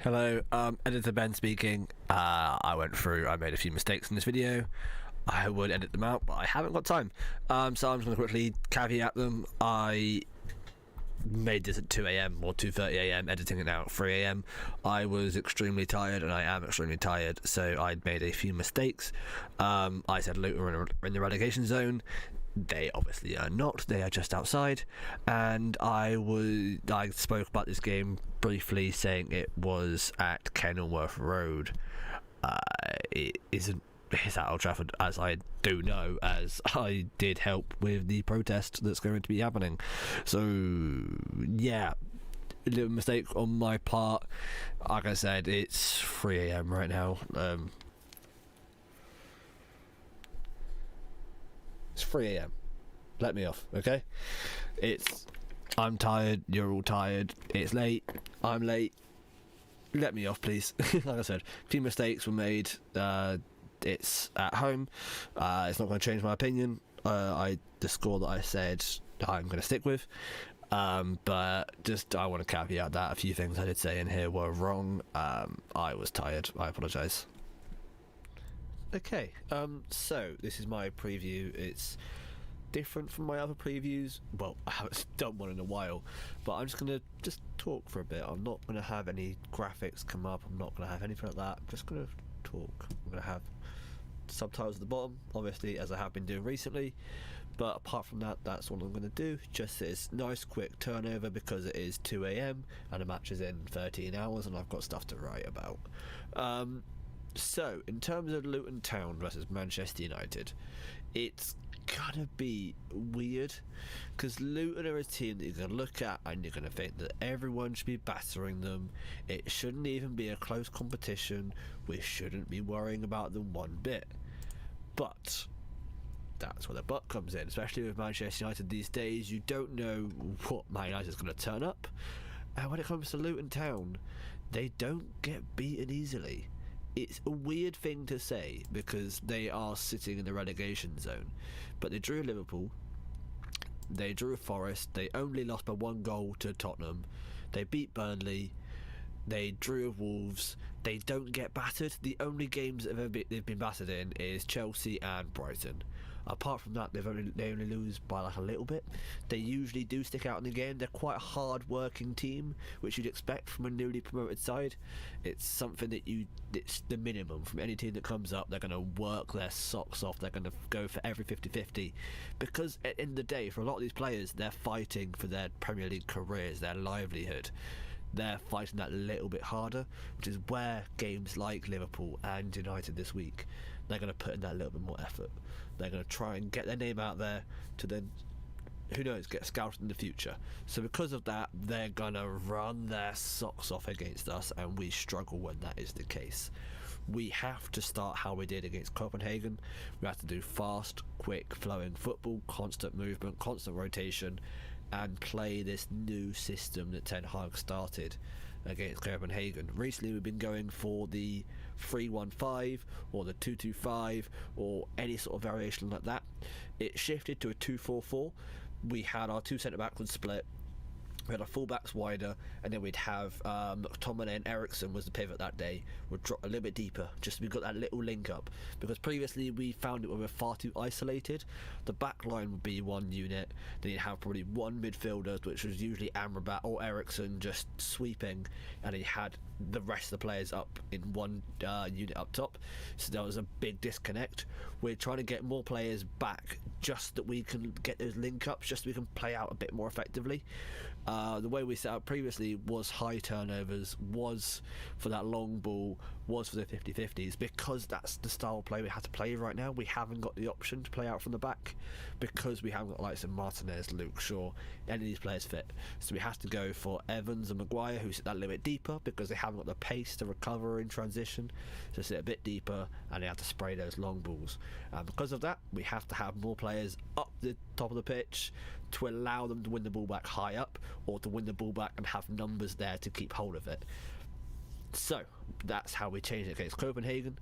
Hello, Editor Ben speaking. I made a few mistakes in this video. I would edit them out, but I haven't got time. So I'm just going to quickly caveat them. I made this at 2 a.m. or 2:30 a.m., editing it now at 3 a.m. I was extremely tired, and I am extremely tired, so I made a few mistakes. I said Luton were in the relegation zone. They obviously are not. They are just outside. And I spoke about this game briefly, saying it was at Kenilworth Road. It isn't. It's at Old Trafford, as I do know, as I did help with the protest that's going to be happening. So, yeah, a little mistake on my part. Like I said, it's 3 a.m. right now. It's 3 a.m. Let me off, okay? I'm tired, you're all tired, it's late, I'm late. Let me off, please. Like I said, a few mistakes were made. It's at home. It's not going to change my opinion. The score that I said I'm going to stick with. But just I want to caveat that a few things I did say in here were wrong. I was tired. I apologise. Okay, so this is my preview. It's different from my other previews. Well, I haven't done one in a while, but I'm just going to talk for a bit. I'm not going to have any graphics come up. I'm not going to have anything like that. I'm just going to talk. I'm going to have subtitles at the bottom, obviously, as I have been doing recently. But apart from that, that's what I'm going to do. Just this nice quick turnover because it is 2 a.m. and the match is in 13 hours and I've got stuff to write about. So, in terms of Luton Town versus Manchester United, it's gonna be weird because Luton are a team that you're gonna look at and you're gonna think that everyone should be battering them. It shouldn't even be a close competition. We shouldn't be worrying about them one bit. But that's where the but comes in, especially with Manchester United these days. You don't know what Man United is going to turn up, and when it comes to Luton Town, they don't get beaten easily. It's a weird thing to say because they are sitting in the relegation zone, but they drew Liverpool, they drew Forest, they only lost by 1 goal to Tottenham, they beat Burnley, they drew with Wolves. They don't get battered. The only games that they've been battered in is Chelsea and Brighton. Apart from that, they only lose by like a little bit. They usually do stick out in the game. They're quite a hard-working team, which you'd expect from a newly promoted side. It's something that it's the minimum from any team that comes up. They're going to work their socks off. They're going to go for every 50-50. Because at the end of the day, for a lot of these players, they're fighting for their Premier League careers, their livelihood. They're fighting that little bit harder, which is where games like Liverpool and United this week, they're going to put in that little bit more effort. They're going to try and get their name out there to then, who knows, get scouted in the future. So because of that, they're going to run their socks off against us, and we struggle when that is the case. We have to start how we did against Copenhagen. We have to do fast, quick, flowing football, constant movement, constant rotation, and play this new system that Ten Hag started against Copenhagen. Recently we've been going for the 3-1-5 or the 2-2-5 or any sort of variation like that. It shifted to a 2-4-4. We had our two centre-backs would split. We had our full-backs wider, and then we'd have McTominay and Ericsson was the pivot that day, would drop a little bit deeper, just so we got that little link up. Because previously we found it when we were far too isolated. The back line would be one unit, then you'd have probably one midfielder, which was usually Amrabat or Ericsson just sweeping, and he had the rest of the players up in one unit up top. So there was a big disconnect. We're trying to get more players back just that we can get those link ups, just so we can play out a bit more effectively. The way we set up previously was high turnovers, was for that long ball, was for the 50-50s, because that's the style of play we have to play right now. We haven't got the option to play out from the back because we haven't got likes of Martinez, Luke Shaw, any of these players fit. So we have to go for Evans and Maguire, who sit that little bit deeper because they haven't got the pace to recover in transition. So sit a bit deeper and they have to spray those long balls. Because of that, we have to have more players up the top of the pitch to allow them to win the ball back high up, or to win the ball back and have numbers there to keep hold of it. So that's how we changed it against Copenhagen.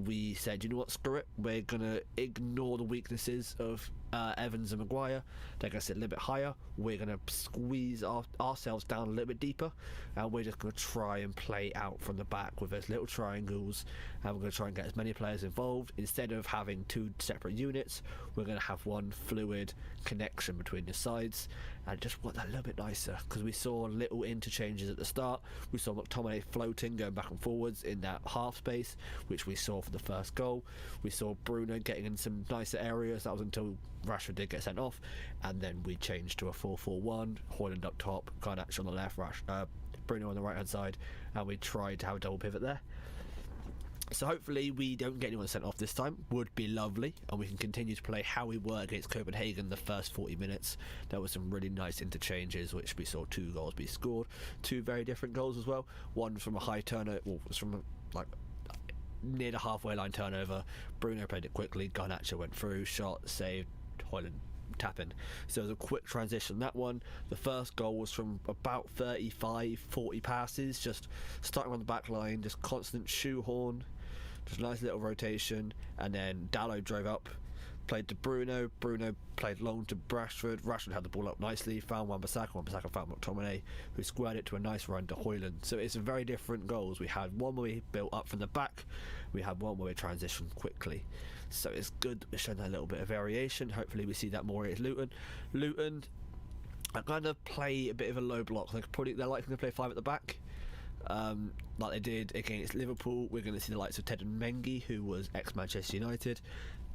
We said, you know what, screw it. We're going to ignore the weaknesses of Evans and Maguire. They're going to sit a little bit higher. We're going to squeeze ourselves down a little bit deeper, and we're just going to try and play out from the back with those little triangles, and we're going to try and get as many players involved. Instead of having two separate units, we're going to have one fluid connection between the sides, and just want that a little bit nicer, because we saw little interchanges at the start. We saw McTominay floating, going back and forwards in that half space, which we saw for the first goal. We saw Bruno getting in some nicer areas. That was until Rashford did get sent off, and then we changed to a 4-4-1. Højlund up top, Garnacho on the left, Bruno on the right hand side, and we tried to have a double pivot there. So hopefully we don't get anyone sent off this time. Would be lovely, and we can continue to play how we were against Copenhagen the first 40 minutes. There were some really nice interchanges, which we saw 2 goals be scored. 2 very different goals as well. One from a high turnover, well, was from like near the halfway line turnover. Bruno played it quickly. Garnacho went through, shot, saved. Højlund tapping. So it was a quick transition, that one. The first goal was from about 35-40 passes, just starting on the back line, just constant shoehorn, just a nice little rotation, and then Dalot drove up, played to Bruno played long to Rashford had the ball up nicely, found Wan-Bissaka found McTominay, who squared it to a nice run to Højlund. So it's very different goals. We had one where we built up from the back, we had one where we transitioned quickly. So it's good that we're showing that little bit of variation. Hopefully we see that more against Luton. I kind of play a bit of a low block. They're likely to play 5 at the back, like they did against Liverpool. We're going to see the likes of Ted and Mengi, who was ex-Manchester United.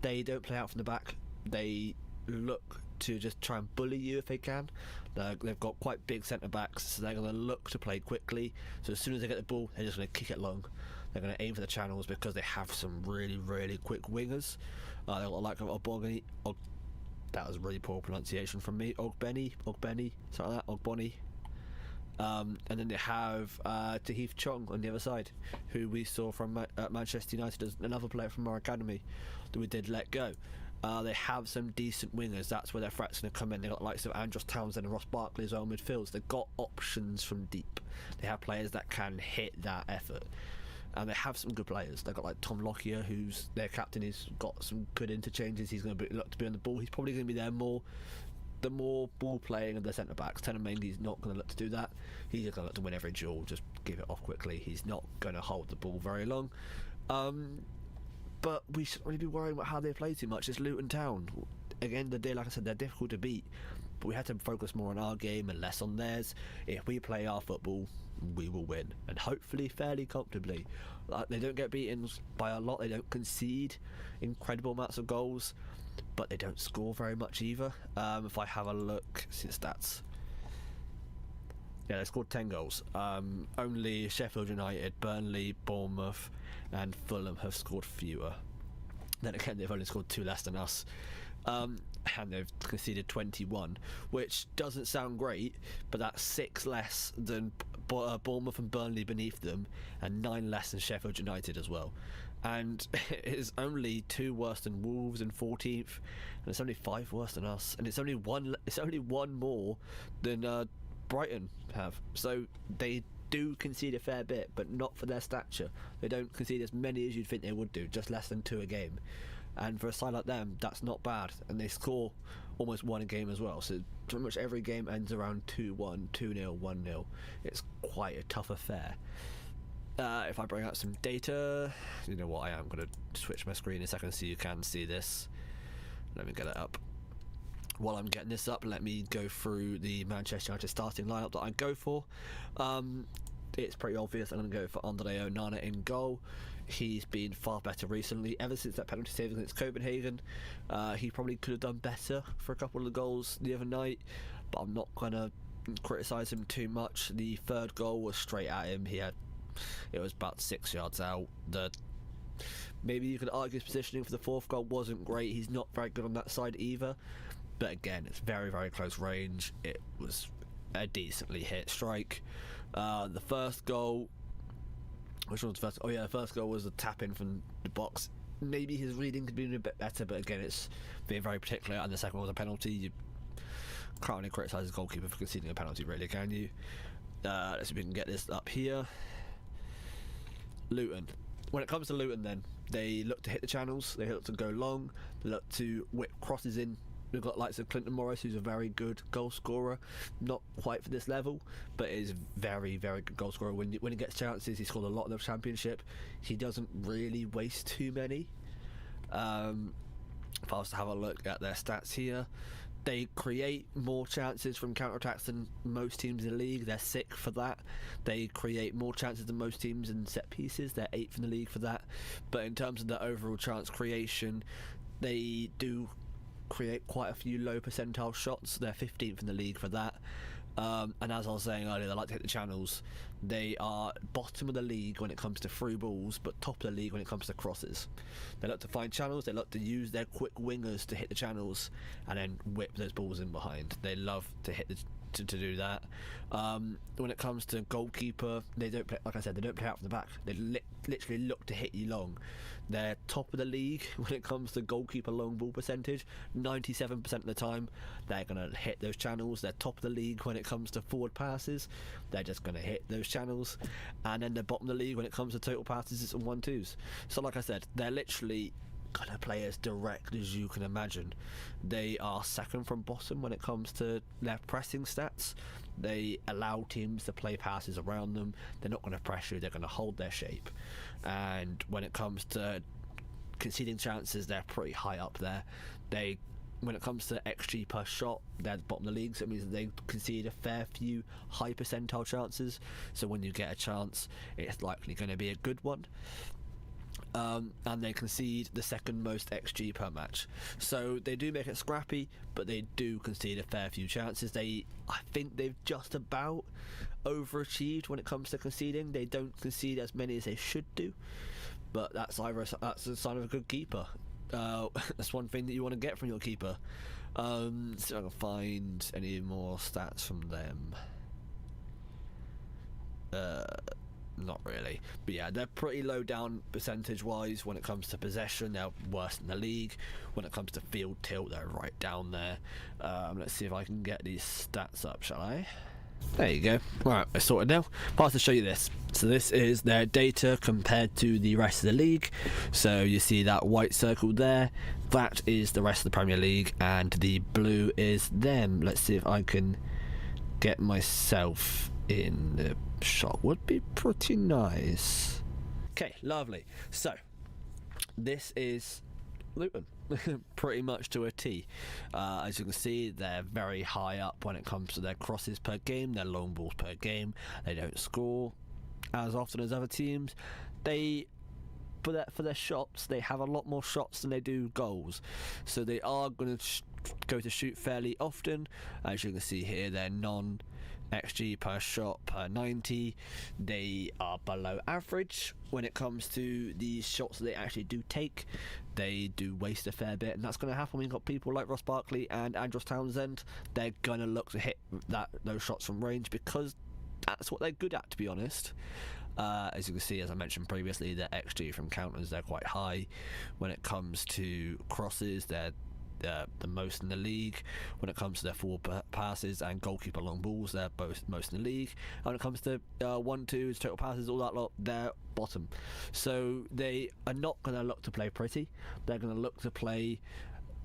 They don't play out from the back. They look to just try and bully you if they can. They've got quite big centre backs, so they're going to look to play quickly. So as soon as they get the ball, they're just going to kick it long. They're going to aim for the channels because they have some really, really quick wingers. They've got like Ogboni. That was a really poor pronunciation from me. Ogbeni, something like that. Ogboni. And then they have Tahith Chong on the other side, who we saw from Manchester United as another player from our academy that we did let go. They have some decent wingers. That's where their threat's going to come in. They've got the likes of Andros Townsend and Ross Barkley as well in midfields. They've got options from deep. They have players that can hit that effort. And they have some good players. They've got like Tom Lockyer, who's their captain. He's got some good interchanges. He's going to look to be on the ball. He's probably going to be there more. The more ball playing of the centre backs. Ted and Mengi's not going to look to do that. He's just going to look to win every duel, just give it off quickly. He's not going to hold the ball very long. But we shouldn't really be worrying about how they play too much. It's Luton Town. Again, the day, like I said, they're difficult to beat. But we had to focus more on our game and less on theirs. If we play our football, we will win, and hopefully fairly comfortably. They don't get beaten by a lot. They don't concede incredible amounts of goals, but they don't score very much either. If I have a look, see the stats. Yeah, they scored 10 goals. Only Sheffield United, Burnley, Bournemouth and Fulham have scored fewer. Then again, they've only scored 2 less than us. And they've conceded 21, which doesn't sound great, but that's 6 less than Bournemouth and Burnley beneath them, and 9 less than Sheffield United as well. And it's only 2 worse than Wolves in 14th, and it's only 5 worse than us, and it's only one more than Brighton have. So they do concede a fair bit, but not for their stature. They don't concede as many as you'd think they would do, just less than 2 a game. And for a side like them, that's not bad. And they score almost 1 a game as well. So pretty much every game ends around 2-1, 2-0, 1-0. It's quite a tough affair. If I bring out some data, you know what, I am going to switch my screen in a second so you can see this. Let me get it up. While I'm getting this up, let me go through the Manchester United starting lineup that I go for. It's pretty obvious I'm going to go for Andre Onana in goal. He's been far better recently, ever since that penalty save against Copenhagen. He probably could have done better for a couple of the goals the other night, but I'm not going to criticise him too much. The third goal was straight at him. It was about 6 yards out. Maybe you could argue his positioning for the fourth goal wasn't great. He's not very good on that side either. But again, it's very, very close range. It was a decently hit strike. The first goal... Which one was the first? Oh yeah, the first goal was a tap in from the box. Maybe his reading could be a bit better, but again, it's being very particular. And the second one was a penalty. You can't really criticise the goalkeeper for conceding a penalty, really, can you? Let's see if we can get this up here. Luton. When it comes to Luton, then they look to hit the channels, they look to go long, they look to whip crosses in. We've got likes of Clinton Morris, who's a very good goal scorer, not quite for this level, but is very, very good goal scorer. When he gets chances, he scored a lot in the Championship. He doesn't really waste too many. If I was to have a look at their stats here, they create more chances from counter-attacks than most teams in the league. They're sick for that. They create more chances than most teams in set pieces. They're 8th in the league for that. But in terms of the overall chance creation, they do create quite a few low percentile shots. They're 15th in the league for that. And as I was saying earlier, they like to hit the channels. They are bottom of the league when it comes to through balls, but top of the league when it comes to crosses. They like to find channels, they like to use their quick wingers to hit the channels and then whip those balls in behind. They love to hit to do that. When it comes to goalkeeper, they don't play, like I said, they don't play out from the back. They literally look to hit you long. They're top of the league when it comes to goalkeeper long ball percentage. 97% of the time, they're going to hit those channels. They're top of the league when it comes to forward passes. They're just going to hit those channels. And then they're bottom of the league when it comes to total passes and 1-2s. So like I said, they're literally going to play as direct as you can imagine. They are second from bottom when it comes to their pressing stats. They allow teams to play passes around them. They're not going to press you, they're going to hold their shape. And when it comes to conceding chances, they're pretty high up there. When it comes to XG per shot, they're at the bottom of the league, so it means that they concede a fair few high percentile chances. So when you get a chance, it's likely going to be a good one. And they concede the second most XG per match. So they do make it scrappy, but they do concede a fair few chances. I think they've just about overachieved when it comes to conceding. They don't concede as many as they should do, but that's a sign of a good keeper. That's one thing that you want to get from your keeper. So I can find any more stats from them. Not really, but yeah, they're pretty low down percentage wise. When it comes to possession, they're worse in the league. When it comes to field tilt, they're right down there. Let's see if I can get these stats up, shall I? There you go. Right, I sorted now. I'll to show you this. So this is their data compared to the rest of the league. So you see that white circle there, that is the rest of the Premier League, and the blue is them. Let's see if I can get myself in the shot. Would be pretty nice. Okay, lovely. So this is Luton pretty much to a T. As you can see, they're very high up when it comes to their crosses per game, their long balls per game. They don't score as often as other teams. For their shots, they have a lot more shots than they do goals, so they are going to go to shoot fairly often. As you can see here, they're XG per shot per 90. They are below average when it comes to the shots that they actually do take. They do waste a fair bit, and that's going to happen when you've got people like Ross Barkley and Andros Townsend. They're going to look to hit those shots from range because that's what they're good at, to be honest. As you can see, as I mentioned previously, their XG from counters, they're quite high. When it comes to crosses, they're the most in the league. When it comes to their forward passes and goalkeeper long balls, they're both most in the league. And when it comes to 1-2s, total passes, all that lot, they're bottom. So they are not going to look to play pretty. They're going to look to play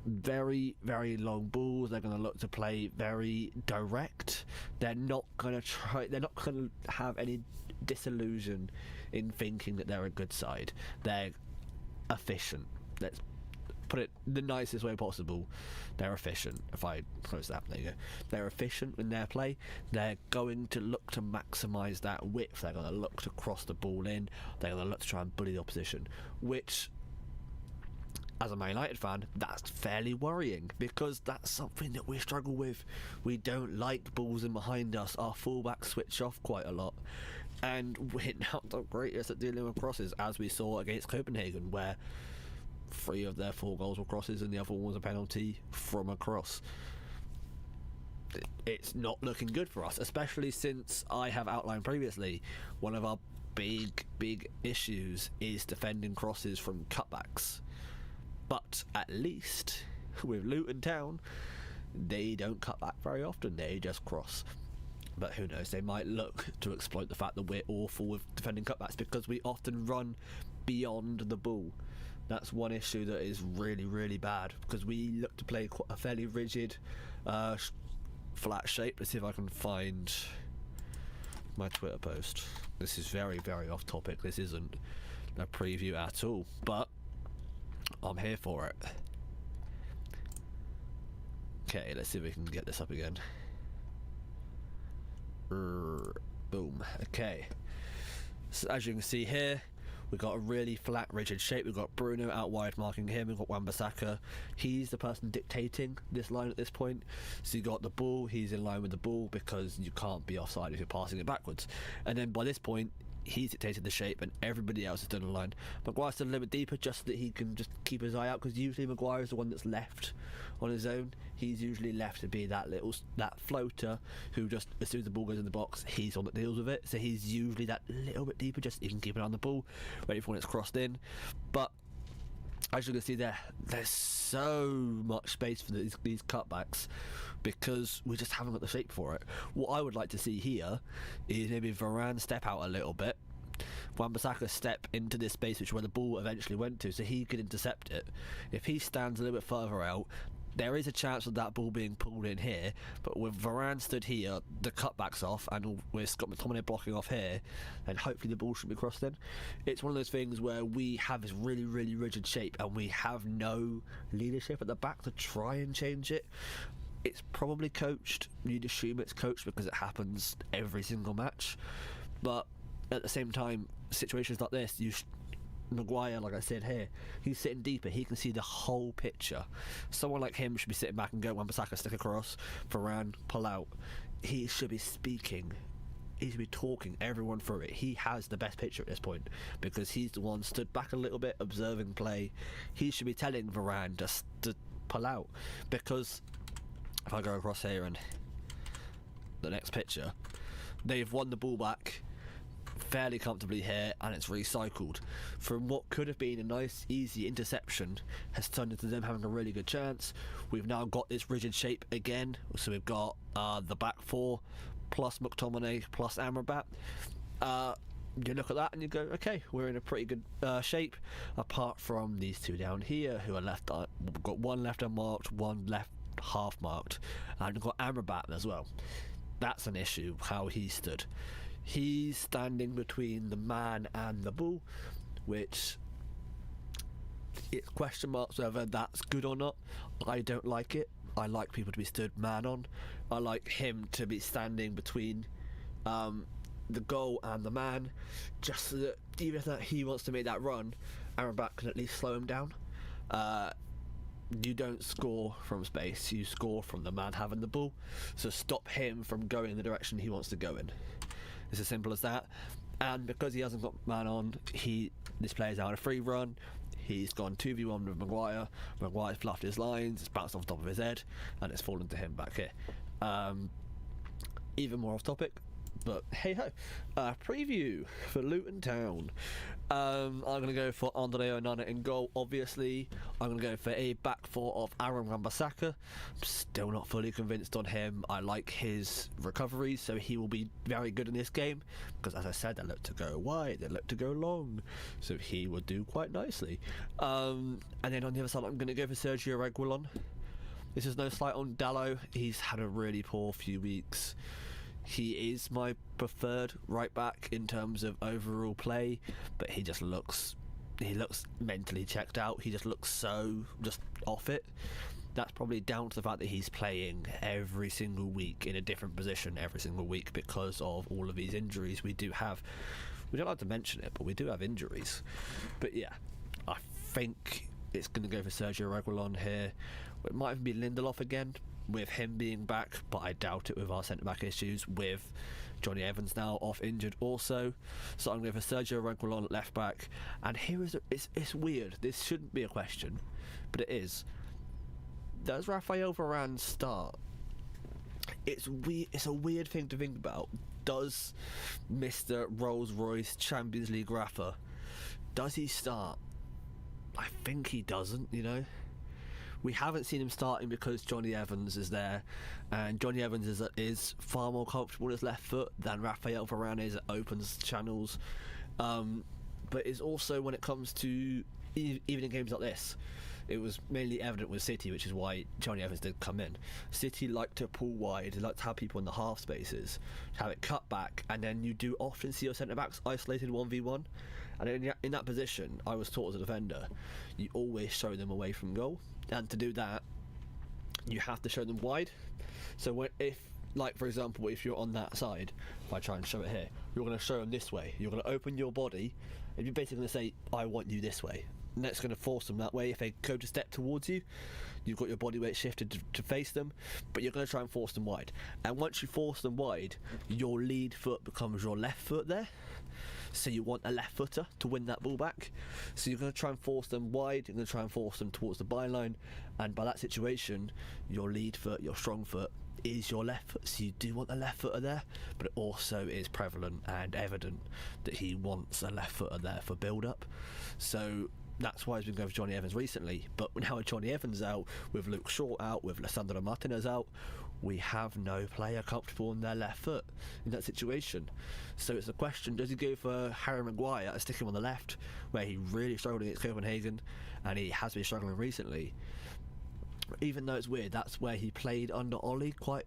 very, very long balls. They're going to look to play very direct. They're not going to have any disillusion in thinking that they're a good side. They're efficient. Let's put it the nicest way possible. They're efficient. If I close that, there you go. They're efficient in their play. They're going to look to maximise that width. They're going to look to cross the ball in. They're going to look to try and bully the opposition, which, as a Man United fan, that's fairly worrying because that's something that we struggle with. We don't like balls in behind us. Our fullbacks switch off quite a lot, and we're not the greatest at dealing with crosses, as we saw against Copenhagen, where 3 of their 4 goals were crosses and the other one was a penalty from a cross. It's not looking good for us, especially since I have outlined previously one of our big issues is defending crosses from cutbacks. But at least with Luton Town, they don't cut back very often, they just cross. But who knows, they might look to exploit the fact that we're awful with defending cutbacks because we often run beyond the ball. That's one issue that is really, really bad, because we look to play quite a fairly rigid, flat shape. Let's see if I can find my Twitter post. This is very, very off topic. This isn't a preview at all, but I'm here for it. Okay, let's see if we can get this up again. Boom. Okay. So as you can see here, we've got a really flat, rigid shape. We've got Bruno out wide marking him. We've got Wan-Bissaka. He's the person dictating this line at this point. So you got the ball. He's in line with the ball because you can't be offside if you're passing it backwards. And then by this point, he's dictated the shape and everybody else is done in line. Maguire's still a little bit deeper just so that he can just keep his eye out, because usually Maguire is the one that's left on his own. He's usually left to be that floater who just, as soon as the ball goes in the box, he's on that deals with it. So he's usually that little bit deeper, just so he can keep an eye on the ball, ready for when it's crossed in. But as you can see there, there's so much space for these cutbacks because we just haven't got the shape for it. What I would like to see here is maybe Varane step out a little bit, Wan-Bissaka step into this space, which is where the ball eventually went to, so he could intercept it. If he stands a little bit further out, there is a chance of that ball being pulled in here, but with Varane stood here, the cutback's off, and with Scott McTominay blocking off here, then hopefully the ball should be crossed in. It's one of those things where we have this really, really rigid shape, and we have no leadership at the back to try and change it. It's probably coached. You'd assume it's coached because it happens every single match. But at the same time, situations like this, Maguire, like I said here, he's sitting deeper. He can see the whole picture. Someone like him should be sitting back and go, Wan-Bissaka, stick across, Varane, pull out. He should be speaking. He should be talking everyone through it. He has the best picture at this point because he's the one stood back a little bit, observing play. He should be telling Varane just to pull out, because if I go across here and the next picture, they've won the ball back fairly comfortably here, and it's recycled from what could have been a nice easy interception has turned into them having a really good chance. We've now got this rigid shape again, so we've got the back four plus McTominay plus Amrabat. You look at that and you go, okay, we're in a pretty good shape, apart from these two down here who are left. We've got one left unmarked, one left half marked, and we've got Amrabat as well. That's an issue, how he stood. He's standing between the man and the ball, which it's question marks whether that's good or not. I don't like it. I like people to be stood man on. I like him to be standing between the goal and the man, just so that even if he wants to make that run, Amrabat can at least slow him down. You don't score from space, you score from the man having the ball, so stop him from going in the direction he wants to go in. It's as simple as that. And because he hasn't got man on, this player's out a free run. He's gone 2v1 with Maguire. Maguire's fluffed his lines, it's bounced off the top of his head, and it's fallen to him back here. Even more off topic, but hey ho. Preview for Luton Town. I'm going to go for Andre Onana in goal, obviously. I'm going to go for a back four of Aaron Wan-Bissaka. I'm still not fully convinced on him. I like his recoveries, so he will be very good in this game, because as I said, they look to go wide, they look to go long, so he will do quite nicely. And then on the other side, I'm going to go for Sergio Reguilon. This is no slight on Dalot. He's had a really poor few weeks. He is my preferred right back in terms of overall play, but he looks mentally checked out. He just looks so just off it. That's probably down to the fact that he's playing every single week in a different position every single week because of all of these injuries we do have. We don't like to mention it, but we do have injuries. But yeah, I think it's going to go for Sergio Reguilon here. It might even be Lindelof again, with him being back, but I doubt it with our centre-back issues, with Johnny Evans now off injured also. So I'm going for Sergio Reguilon at left-back. And here is it's weird. This shouldn't be a question, but it is. Does Raphael Varane start? It's a weird thing to think about. Does Mr. Rolls-Royce Champions League Rafa, does he start? I think he doesn't, you know. We haven't seen him starting because Johnny Evans is there, and Johnny Evans is far more comfortable with his left foot than Rafael Varane is. It opens channels, but it's also when it comes to even in games like this, it was mainly evident with City, which is why Johnny Evans did come in. City like to pull wide, they like to have people in the half spaces, have it cut back, and then you do often see your centre backs isolated 1v1. And in that position, I was taught as a defender, you always show them away from goal, and to do that, you have to show them wide. So like for example, if you're on that side, if I try and show it here, you're going to show them this way. You're going to open your body, and you're basically going to say, I want you this way. And that's going to force them that way. If they go to step towards you, you've got your body weight shifted to face them, but you're going to try and force them wide. And once you force them wide, your lead foot becomes your left foot there. So you want a left footer to win that ball back. So you're going to try and force them wide, you're going to try and force them towards the byline, and by that situation, your lead foot, your strong foot, is your left foot. So you do want a left footer there, but it also is prevalent and evident that he wants a left footer there for build up. So that's why he's been going for Johnny Evans recently. But now with Johnny Evans out, with Luke Shaw out, with Lissandro Martinez out, we have no player comfortable on their left foot in that situation. So it's a question, does he go for Harry Maguire and stick him on the left, where he really struggled against Copenhagen, and he has been struggling recently? Even though it's weird, that's where he played under Ollie quite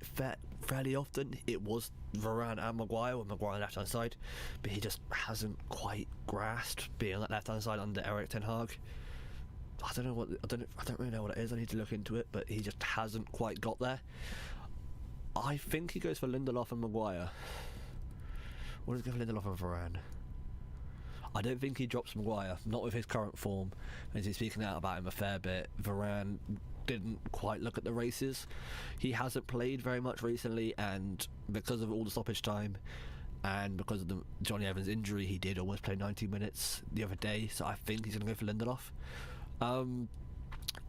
fairly often. It was Varane and Maguire, with Maguire on the left hand side, but he just hasn't quite grasped being on that left hand side under Erik ten Hag. I don't really know what it is. I need to look into it, but he just hasn't quite got there. I think he goes for Lindelof and Maguire. Or does he go for Lindelof and Varane? I don't think he drops Maguire, not with his current form, as he's speaking out about him a fair bit. Varane didn't quite look at the races. He hasn't played very much recently, and because of all the stoppage time and because of the Johnny Evans injury, he did almost play 90 minutes the other day, so I think he's going to go for Lindelof.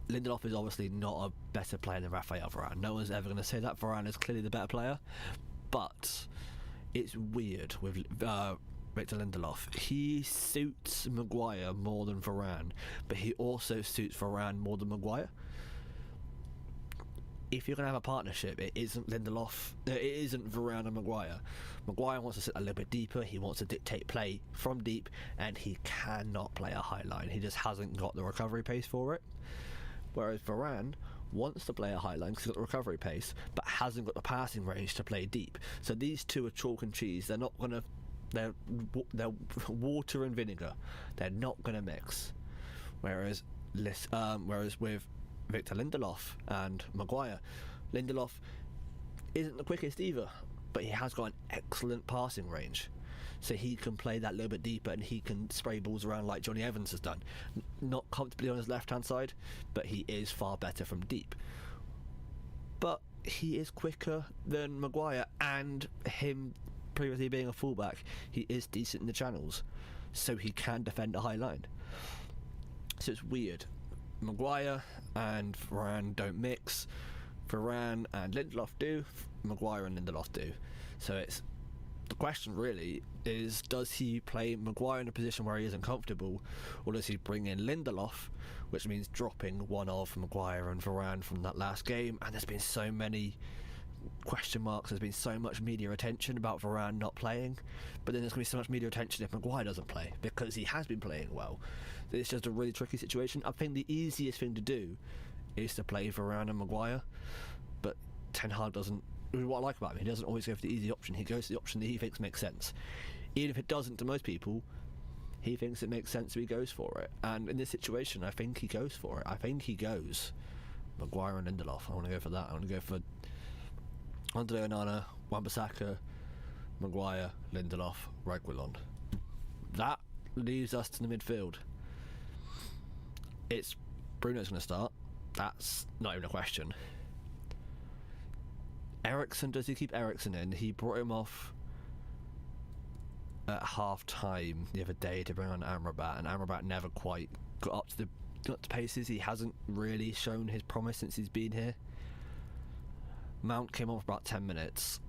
Lindelof is obviously not a better player than Rafael Varane. No one's ever going to say that. Varane is clearly the better player, but it's weird with Victor Lindelof. He suits Maguire more than Varane, but he also suits Varane more than Maguire. If you're going to have a partnership, it isn't Lindelof, it isn't Varane and Maguire. Maguire wants to sit a little bit deeper, he wants to dictate play from deep, and he cannot play a high line. He just hasn't got the recovery pace for it. Whereas Varane wants to play a high line because he's got the recovery pace, but hasn't got the passing range to play deep. So these two are chalk and cheese. They're not going to... They're water and vinegar. They're not going to mix. Whereas with Victor Lindelof and Maguire, Lindelof isn't the quickest either, but he has got an excellent passing range. So he can play that little bit deeper, and he can spray balls around like Johnny Evans has done. Not comfortably on his left-hand side, but he is far better from deep. But he is quicker than Maguire, and him previously being a fullback, he is decent in the channels, so he can defend a high line. So it's weird. Maguire and Varane don't mix. Varane and Lindelof do. Maguire and Lindelof do. So it's the question really is, does he play Maguire in a position where he isn't comfortable, or does he bring in Lindelof, which means dropping one of Maguire and Varane from that last game? And there's been so many question marks, there's been so much media attention about Varane not playing, but then there's going to be so much media attention if Maguire doesn't play, because he has been playing well. It's just a really tricky situation. I think the easiest thing to do is to play Varane and Maguire, but Ten Hag doesn't. What I like about him, he doesn't always go for the easy option. He goes for the option that he thinks makes sense. Even if it doesn't to most people, he thinks it makes sense, so he goes for it. And in this situation, I think he goes for it. I think he goes Maguire and Lindelof. I want to go for that. I want to go for Andre Onana, Wan-Bissaka, Maguire, Lindelof, Reguilon. That leaves us to the midfield. It's Bruno's going to start. That's not even a question. Eriksen, does he keep Eriksen in? He brought him off at half time the other day to bring on Amrabat, and Amrabat never quite got up to paces. He hasn't really shown his promise since he's been here. Mount came on for about 10 minutes.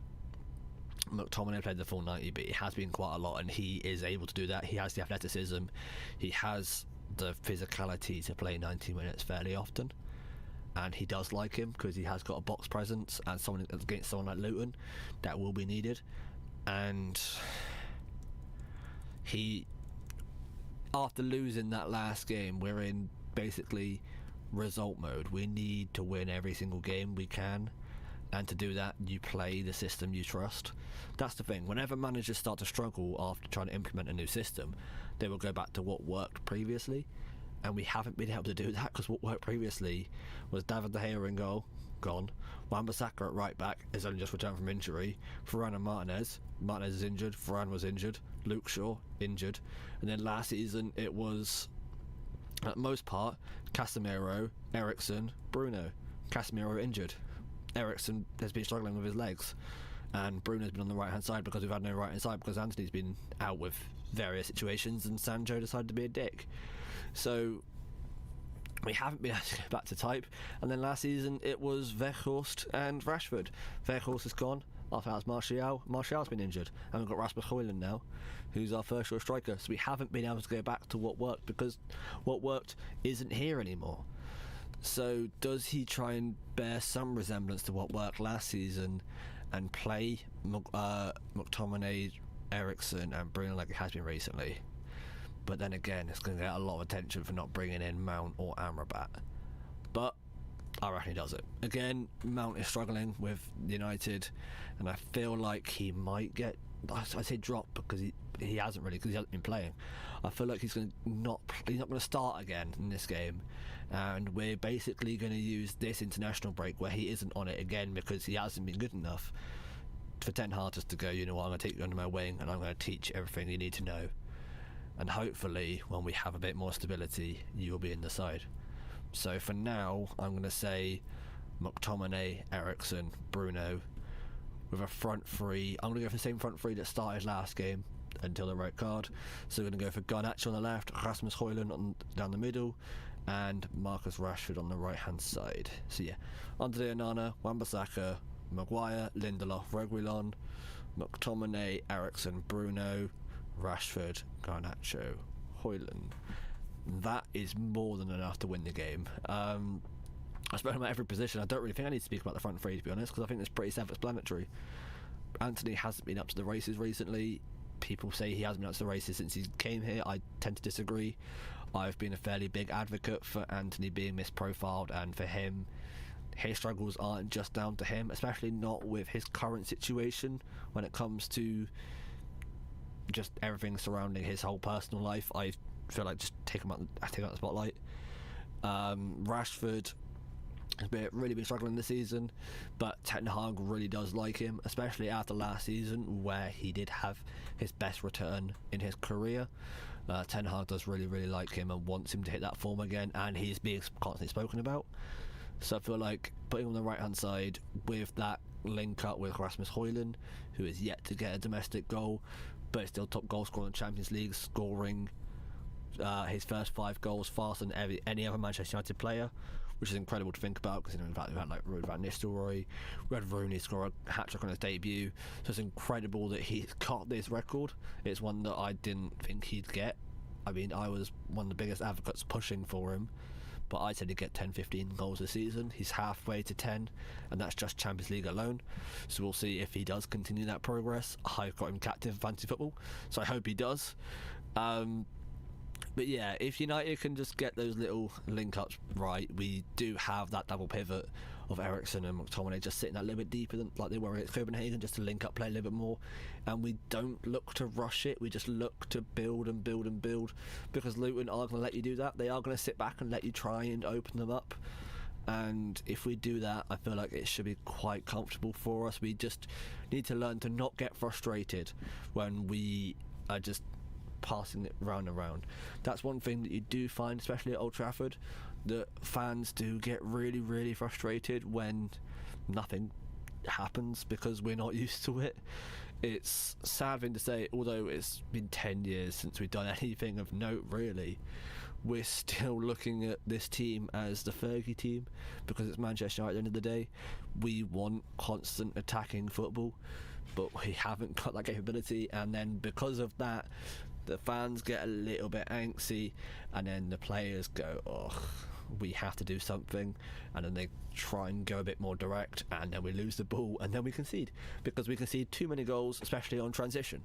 McTominay played the full 90, but he has been quite a lot, and he is able to do that. He has the athleticism, he has the physicality to play 90 minutes fairly often, and he does like him because he has got a box presence, and someone against someone like Luton that will be needed. And he, after losing that last game, we're in basically result mode. We need to win every single game we can, and to do that you play the system you trust. That's the thing, whenever managers start to struggle after trying to implement a new system, they will go back to what worked previously, and we haven't been able to do that because what worked previously was David De Gea in goal, gone. Wan-Bissaka at right back is only just returned from injury. Varane and Martinez is injured, Varane was injured, Luke Shaw injured, and then last season it was, at most part, Casemiro, Eriksen, Bruno. Casemiro injured, Eriksen has been struggling with his legs, and Bruno's been on the right hand side because we've had no right hand side because Anthony's been out with various situations and Sancho decided to be a dick. So we haven't been able to go back to type. And then last season it was Weghorst and Rashford. Weghorst is gone. After that was Martial. Martial's been injured, and we've got Rasmus Højlund now, who's our first choice striker. So we haven't been able to go back to what worked because what worked isn't here anymore. So does he try and bear some resemblance to what worked last season and play McTominay, Eriksen and Bruno like it has been recently? But then again, it's going to get a lot of attention for not bringing in Mount or Amrabat. But I reckon he does it. Again, Mount is struggling with United, and I feel like he might get, I say drop because he hasn't really, because he hasn't been playing. I feel like he's not going to start again in this game, and we're basically going to use this international break where he isn't on it again because he hasn't been good enough for Ten Hag just to go, you know what, I'm going to take you under my wing and I'm going to teach everything you need to know, and hopefully when we have a bit more stability you will be in the side. So for now I'm going to say McTominay, Eriksen, Bruno with a front three. I'm going to go for the same front three that started last game until the red card. So we're going to go for Garnacho on the left, Rasmus Højlund down the middle, and Marcus Rashford on the right hand side. So yeah, Andre Onana, Wan-Bissaka, Maguire, Lindelof, Reguilon, McTominay, Eriksen, Bruno, Rashford, Garnacho, Højlund. That is more than enough to win the game. I've spoken about every position. I don't really think I need to speak about the front three, to be honest, because I think it's pretty self-explanatory. Anthony hasn't been up to the races recently. People say he hasn't been up to the races since he came here. I tend to disagree. I've been a fairly big advocate for Anthony being misprofiled, and for him, his struggles aren't just down to him, especially not with his current situation when it comes to just everything surrounding his whole personal life. I feel like just take him out the spotlight. Rashford has really been struggling this season, but Ten Hag really does like him, especially after last season where he did have his best return in his career. Ten Hag does really like him and wants him to hit that form again, and he's being constantly spoken about. So I feel like putting him on the right hand side with that link up with Rasmus Højlund, who is yet to get a domestic goal but is still top goal scorer in the Champions League, scoring his first 5 goals faster than any other Manchester United player, which is incredible to think about, because in fact we've had like Ruud van Nistelrooy, we had Rooney score a hat-trick on his debut, so it's incredible that he's got this record. It's one that I didn't think he'd get. I mean, I was one of the biggest advocates pushing for him, but I said he'd get 10-15 goals this season. He's halfway to 10, and that's just Champions League alone, so we'll see if he does continue that progress. I've got him captive in fantasy football, so I hope he does. But yeah, if United can just get those little link-ups right, we do have that double pivot of Eriksen and McTominay just sitting that little bit deeper than like they were against Copenhagen, just to link up play a little bit more, and we don't look to rush it, we just look to build and build and build, because Luton are going to let you do that. They are going to sit back and let you try and open them up, and if we do that, I feel like it should be quite comfortable for us. We just need to learn to not get frustrated when we are just passing it round and round. That's one thing that you do find, especially at Old Trafford, that fans do get really frustrated when nothing happens because we're not used to it. It's a sad thing to say, although it's been 10 years since we've done anything of note really, we're still looking at this team as the Fergie team because it's Manchester United at the end of the day. We want constant attacking football, but we haven't got that capability, and then because of that the fans get a little bit angsty, and then the players go, oh, we have to do something, and then they try and go a bit more direct, and then we lose the ball, and then we concede, because we concede too many goals, especially on transition.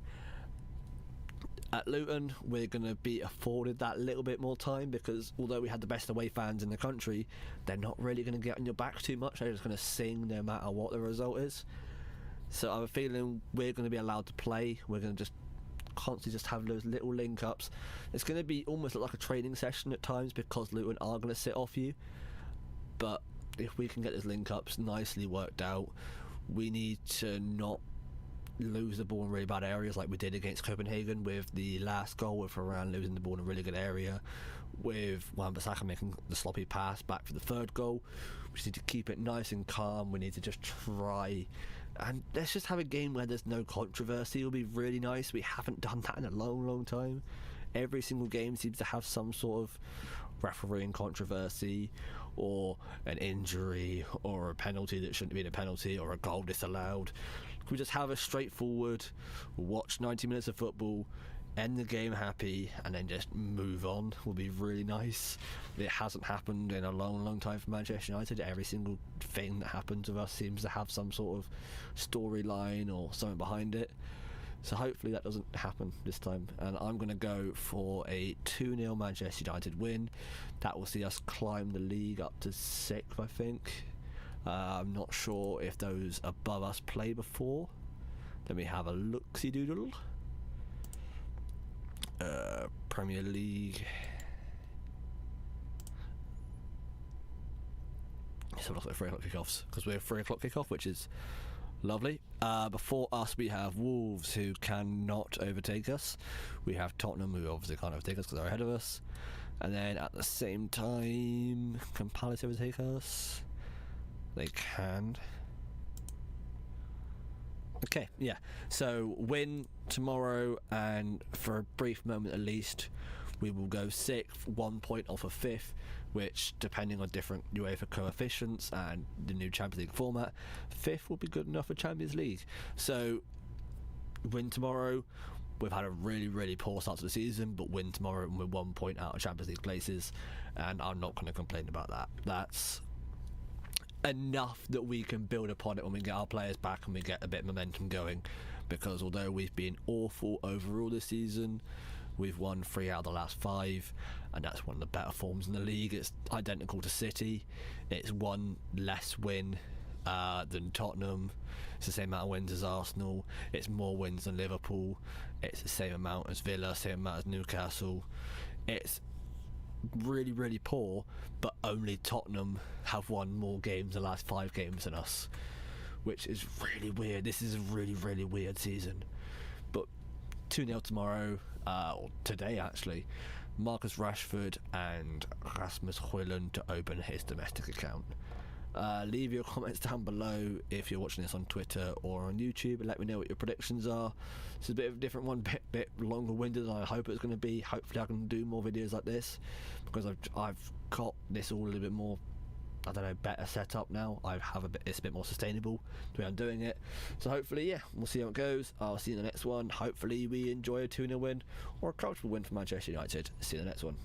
At Luton, we're going to be afforded that little bit more time, because although we had the best away fans in the country, they're not really going to get on your back too much. They're just going to sing no matter what the result is. So I have a feeling we're going to be allowed to play. We're going to just constantly just have those little link-ups. It's going to be almost like a training session at times, because Luton are going to sit off you. But if we can get those link-ups nicely worked out, we need to not lose the ball in really bad areas like we did against Copenhagen with the last goal, with Varane losing the ball in a really good area, with Wan-Bissaka making the sloppy pass back for the third goal. We just need to keep it nice and calm. We need to just try, and let's just have a game where there's no controversy. It'll be really nice. We haven't done that in a long time. Every single game seems to have some sort of refereeing controversy, or an injury, or a penalty that shouldn't have been a penalty, or a goal disallowed. We just have a straightforward, watch 90 minutes of football, end the game happy, and then just move on. Will be really nice. It hasn't happened in a long time for Manchester United. Every single thing that happens with us seems to have some sort of storyline or something behind it. So hopefully that doesn't happen this time, and I'm going to go for a 2-0 Manchester United win. That will see us climb the league up to 6th, I think. I'm not sure if those above us play before. Let me have a look-see-doodle. Premier League. So it looks like 3 o'clock kickoffs, because we're 3 o'clock kickoff, which is lovely. Before us, we have Wolves, who cannot overtake us. We have Tottenham, who obviously can't overtake us because they're ahead of us. And then at the same time, can Palace overtake us? They can. Okay, yeah. So win tomorrow, and for a brief moment at least, we will go 6th, 1 point off of 5th, which, depending on different UEFA coefficients and the new Champions League format, 5th will be good enough for Champions League. So win tomorrow. We've had a really poor start to the season, but win tomorrow and we're 1 point out of Champions League places, and I'm not going to complain about that. That's enough that we can build upon it when we get our players back and we get a bit of momentum going, because although we've been awful overall this season, we've won 3 out of the last 5, and that's one of the better forms in the league. It's identical to City. It's one less win than Tottenham. It's the same amount of wins as Arsenal. It's more wins than Liverpool. It's the same amount as Villa, same amount as Newcastle. It's really poor, but only Tottenham have won more games the last 5 games than us, which is really weird. This is a really weird season. But 2-0 tomorrow, or today actually. Marcus Rashford and Rasmus Højlund to open his domestic account. Leave your comments down below if you're watching this on Twitter or on YouTube, and let me know what your predictions are. It's a bit of a different one, bit longer winded than I hope it's going to be. Hopefully I can do more videos like this, because I've got this all a little bit more, I don't know, better set up now. It's a bit more sustainable the way I'm doing it. So hopefully, yeah, we'll see how it goes. I'll see you in the next one. Hopefully we enjoy a 2-0 win or a comfortable win for Manchester United. See you in the next one.